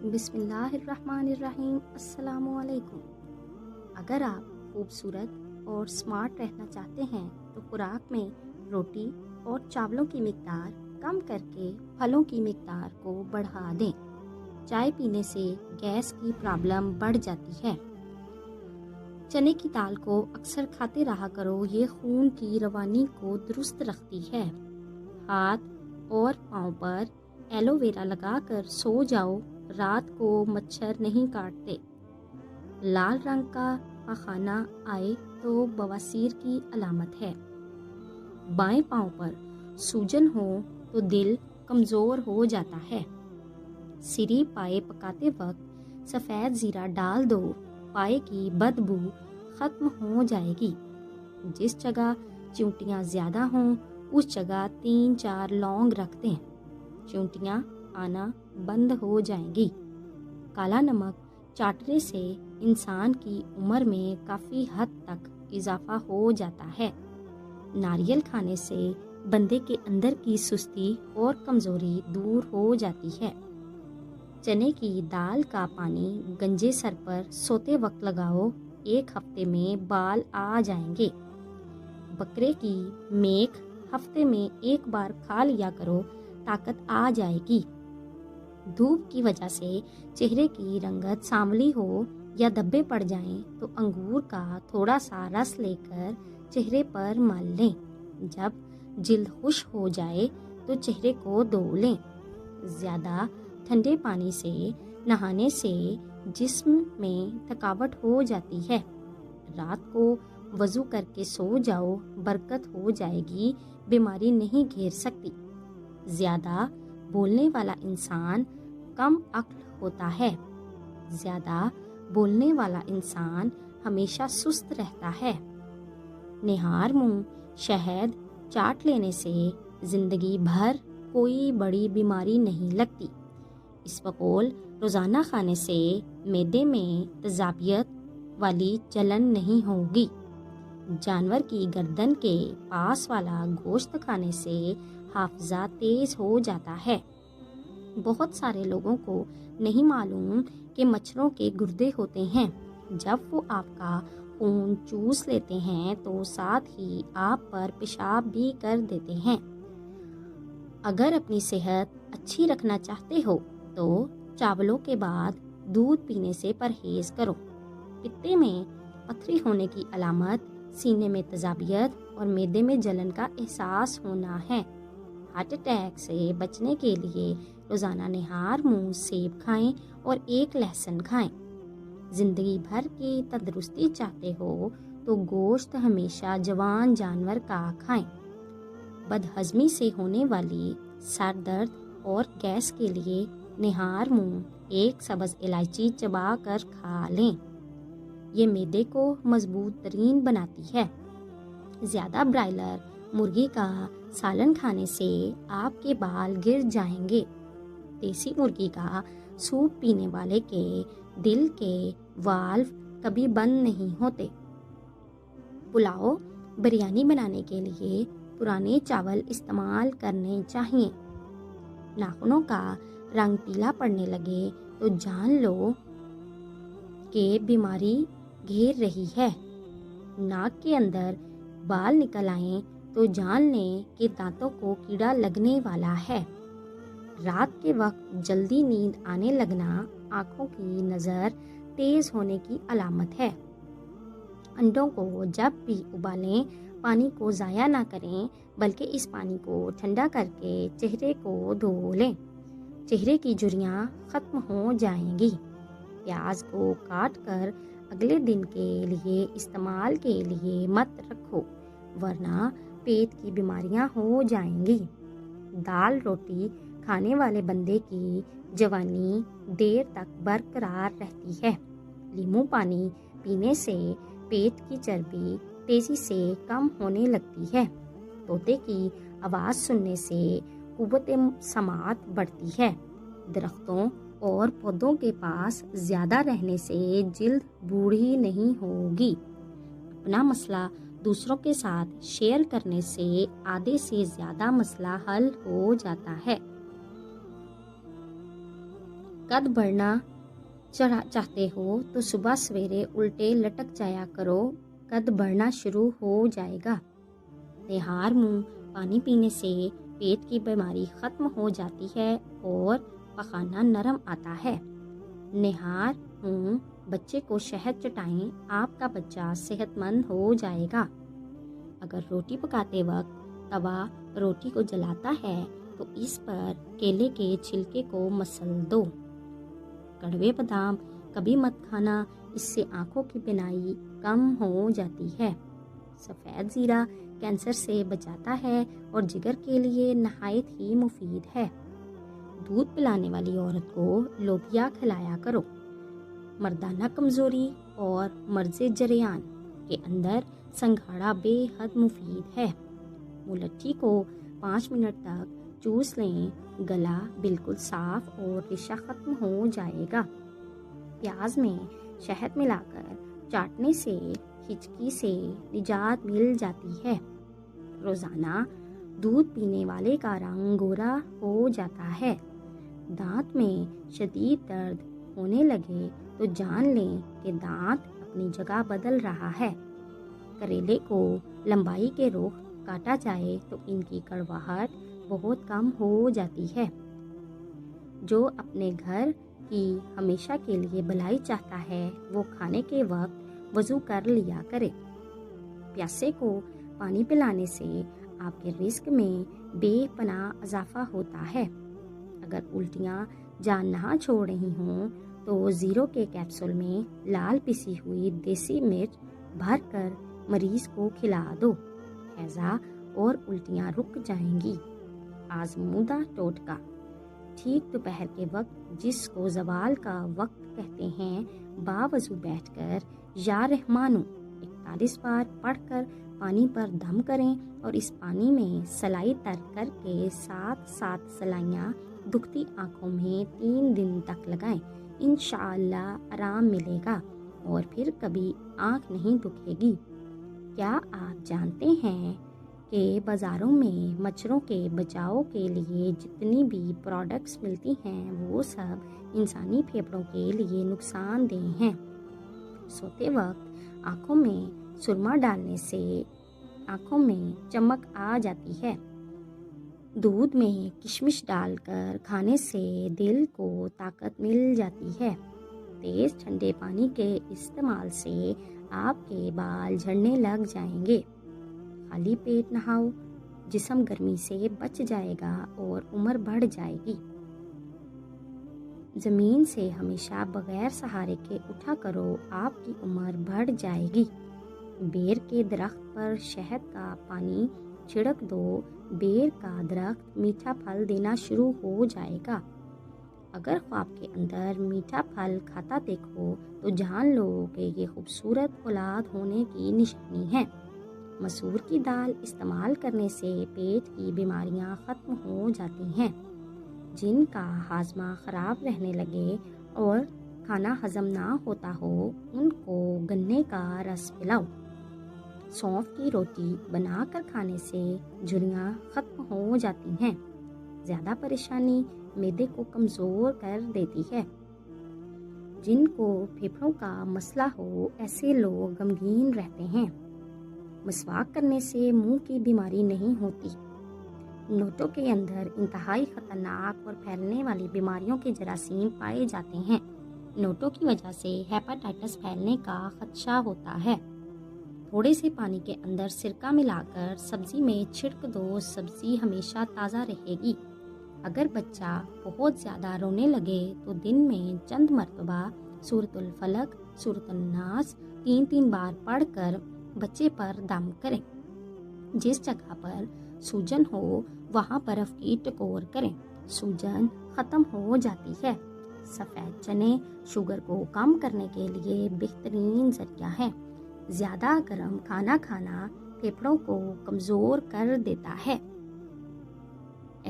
بسم اللہ الرحمن الرحیم۔ السلام علیکم۔ اگر آپ خوبصورت اور سمارٹ رہنا چاہتے ہیں تو خوراک میں روٹی اور چاولوں کی مقدار کم کر کے پھلوں کی مقدار کو بڑھا دیں۔ چائے پینے سے گیس کی پرابلم بڑھ جاتی ہے۔ چنے کی دال کو اکثر کھاتے رہا کرو، یہ خون کی روانی کو درست رکھتی ہے۔ ہاتھ اور پاؤں پر ایلو ویرا لگا کر سو جاؤ، رات کو مچھر نہیں کاٹتے۔ لال رنگ کا پخانہ آئے تو بواسیر کی علامت ہے۔ بائیں پاؤں پر سوجن ہو تو دل کمزور ہو جاتا ہے۔ سری پائے پکاتے وقت سفید زیرہ ڈال دو، پائے کی بدبو ختم ہو جائے گی۔ جس جگہ چونٹیاں زیادہ ہوں اس جگہ 3-4 لونگ رکھ دیں، چونٹیاں آنا بند ہو جائیں گی۔ کالا نمک چاٹنے سے انسان کی عمر میں کافی حد تک اضافہ ہو جاتا ہے۔ ناریل کھانے سے بندے کے اندر کی سستی اور کمزوری دور ہو جاتی ہے۔ چنے کی دال کا پانی گنجے سر پر سوتے وقت لگاؤ، 1 ہفتے میں بال آ جائیں گے۔ بکرے کی میخ ہفتے میں 1 بار کھا لیا کرو، طاقت آ جائے گی۔ دھوپ کی وجہ سے چہرے کی رنگت سانولی ہو یا دھبے پڑ جائیں تو انگور کا تھوڑا سا رس لے کر چہرے پر مل لیں۔ جب جلد خشک ہو جائے تو چہرے کو دھو لیں۔ زیادہ ٹھنڈے پانی سے نہانے سے جسم میں تھکاوٹ ہو جاتی ہے۔ رات کو وضو کر کے سو جاؤ، برکت ہو جائے گی، بیماری نہیں گھیر سکتی۔ زیادہ بولنے والا انسان کم عقل ہوتا ہے۔ زیادہ بولنے والا انسان ہمیشہ سست رہتا ہے۔ نہار منہ شہد چاٹ لینے سے زندگی بھر کوئی بڑی بیماری نہیں لگتی۔ اسبغول روزانہ کھانے سے معدے میں تیزابیت والی جلن نہیں ہوگی۔ جانور کی گردن کے پاس والا گوشت کھانے سے حافظہ تیز ہو جاتا ہے۔ بہت سارے لوگوں کو نہیں معلوم کہ مچھروں کے گردے ہوتے ہیں۔ جب وہ آپ کا خون چوس لیتے ہیں تو ساتھ ہی آپ پر پیشاب بھی کر دیتے ہیں۔ اگر اپنی صحت اچھی رکھنا چاہتے ہو تو چاولوں کے بعد دودھ پینے سے پرہیز کرو۔ پتے میں پتھری ہونے کی علامت سینے میں تیزابیت اور معدے میں جلن کا احساس ہونا ہے۔ ہارٹ اٹیک سے بچنے کے لیے روزانہ نہار منہ سیب کھائیں اور 1 لہسن کھائیں۔ زندگی بھر کی تندرستی چاہتے ہو تو گوشت ہمیشہ جوان جانور کا کھائیں۔ بدہضمی سے ہونے والی سر درد اور گیس کے لیے نہار منہ 1 سبز الائچی چبا کر کھا لیں، یہ معدے کو مضبوط ترین بناتی ہے۔ زیادہ برائلر مرغی کا سالن کھانے سے آپ کے بال گر جائیں گے۔ دیسی مرغی کا سوپ پینے والے کے دل کے والو کبھی بند نہیں ہوتے۔ پلاؤ بریانی بنانے کے لیے پرانے چاول استعمال کرنے چاہیے۔ ناخنوں کا رنگ پیلا پڑنے لگے تو جان لو کہ بیماری گھیر رہی ہے۔ ناک کے اندر بال نکل آئیں تو جان لیں کہ دانتوں کو کیڑا لگنے والا ہے۔ رات کے وقت جلدی نیند آنے لگنا آنکھوں کی نظر تیز ہونے کی علامت ہے۔ انڈوں کو جب بھی ابالیں پانی کو ضائع نہ کریں بلکہ اس پانی کو ٹھنڈا کر کے چہرے کو دھو لیں، چہرے کی جھریاں ختم ہو جائیں گی۔ پیاز کو کاٹ کر اگلے دن کے لیے استعمال کے لیے مت رکھو ورنہ پیٹ کی بیماریاں ہو جائیں گی۔ دال روٹی کھانے والے بندے کی جوانی دیر تک برقرار رہتی ہے۔ لیموں پانی پینے سے پیٹ کی چربی تیزی سے کم ہونے لگتی ہے۔ طوطے کی آواز سننے سے قوت سماعت بڑھتی ہے۔ درختوں اور پودوں کے پاس زیادہ رہنے سے جلد بوڑھی نہیں ہوگی۔ اپنا مسئلہ دوسروں کے ساتھ شیئر کرنے سے آدھے سے زیادہ مسئلہ حل ہو جاتا ہے۔ कद बढ़ना चाहते हो तो सुबह सवेरे उल्टे लटक जाया करो, कद बढ़ना शुरू हो जाएगा। निहार मुंह पानी पीने से पेट की बीमारी खत्म हो जाती है और पखाना नरम आता है। निहार मुंह बच्चे को शहद चटाएं, आपका बच्चा सेहतमंद हो जाएगा। अगर रोटी पकाते वक्त तवा रोटी को जलाता है तो इस पर केले के छिलके को मसल दो। कड़वे बादाम कभी मत खाना, इससे आंखों की बीनाई कम हो जाती है। सफ़ेद ज़ीरा कैंसर से बचाता है और जिगर के लिए नहायत ही मुफीद है। दूध पिलाने वाली औरत को लोबिया खिलाया करो। मर्दाना कमज़ोरी और मर्ज़े जरियान के अंदर संघाड़ा बेहद मुफीद है। मुलट्ठी को 5 मिनट तक चूस लें, गला बिल्कुल साफ और रेशा खत्म हो जाएगा। प्याज में शहद मिलाकर चाटने से हिचकी से निजात मिल जाती है। रोज़ाना दूध पीने वाले का रंग गोरा हो जाता है। दांत में शदीद दर्द होने लगे तो जान लें कि दांत अपनी जगह बदल रहा है। करेले को लंबाई के रुख काटा जाए तो इनकी कड़वाहट बहुत कम हो जाती है। जो अपने घर की हमेशा के लिए भलाई चाहता है वो खाने के वक्त वज़ू कर लिया करे। प्यासे को पानी पिलाने से आपके रिस्क में बेपनाह इजाफा होता है। अगर उल्टियाँ जान ना छोड़ रही हों तो ज़ीरो के कैप्सूल में लाल पिसी हुई देसी मिर्च भरकर मरीज़ को खिला दो। हैज़ा और उल्टियाँ रुक जाएंगी। आज़मूदा टोटका, ठीक दोपहर के वक्त जिसको ज़वाल का वक्त कहते हैं, बावज़ू बैठकर या रहमानो 41 बार पढ़कर पानी पर दम करें और इस पानी में सलाई तर करके 7 सलाइयाँ दुखती आँखों में 3 दिन तक लगाएं। इंशाअल्लाह आराम मिलेगा और फिर कभी आँख नहीं दुखेगी। क्या आप जानते हैं कि बाज़ारों में मच्छरों के बचाव के लिए जितनी भी प्रोडक्ट्स मिलती हैं वो सब इंसानी फेफड़ों के लिए नुकसानदेह हैं। सोते वक्त आँखों में सुरमा डालने से आँखों में चमक आ जाती है। दूध में किशमिश डालकर खाने से दिल को ताकत मिल जाती है। तेज़ ठंडे पानी के इस्तेमाल से आपके बाल झड़ने लग जाएंगे। खाली पेट नहाओ, जिस्म गर्मी से बच जाएगा और उम्र बढ़ जाएगी। ज़मीन से हमेशा बगैर सहारे के उठा करो, आपकी उम्र बढ़ जाएगी। बेर के दरख्त पर शहद का पानी छिड़क दो, बेर का दरख्त मीठा फल देना शुरू हो जाएगा। अगर ख्वाब के अंदर मीठा फल खाता देखो तो जान लो कि ये खूबसूरत औलाद होने की निशानी है। मसूर की दाल इस्तेमाल करने से पेट की बीमारियां ख़त्म हो जाती हैं। जिनका हाजमा ख़राब रहने लगे और खाना हज़म ना होता हो उनको गन्ने का रस पिलाओ। सौंफ की रोटी बनाकर खाने से झुर्रियाँ ख़त्म हो जाती हैं। ज़्यादा परेशानी मैदे को कमज़ोर कर देती है। जिनको फेफड़ों का मसला हो ऐसे लोग गमगीन रहते हैं। मसवाक करने से मुंह की बीमारी नहीं होती। नोटों के अंदर इंतहाई ख़तरनाक और फैलने वाली बीमारियों के जरासीम पाए जाते हैं। नोटों की वजह से हेपेटाइटिस फैलने का खदशा होता है। थोड़े से पानी के अंदर सिरका मिलाकर सब्ज़ी में छिड़क दो, सब्ज़ी हमेशा ताज़ा रहेगी। अगर बच्चा बहुत ज़्यादा रोने लगे तो दिन में चंद मरतबा सूरतुल फलक, सूरतुल नास 3 बार पढ़कर बच्चे पर दम करें। जिस जगह पर सूजन हो वहाँ बर्फ़ की टकोर करें, सूजन ख़त्म हो जाती है। सफ़ेद चने शुगर को कम करने के लिए बेहतरीन ज़रिया है। ज़्यादा गर्म खाना खाना फेफड़ों को कमज़ोर कर देता है।